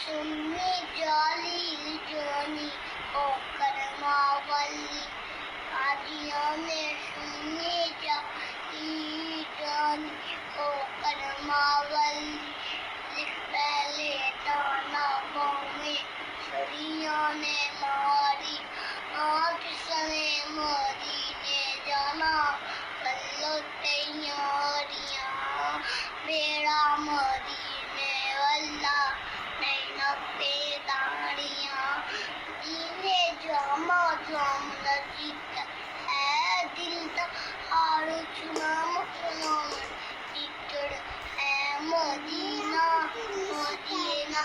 सुन्नी जाली जोनी होकर मावली कादियों में सुन्नी जाली जोनी होकर मावली लिख पहले दानवों में छुरियों ने मारी आज सने मोदी ने जाना कल्लो तैयारियां बेड़ा मोदी ने वल्ला पे दाड़ियां दीने जामा जाम लजीत है दिल दा हारू चुनाम चुनाम टिकड़ है मदीना मदीना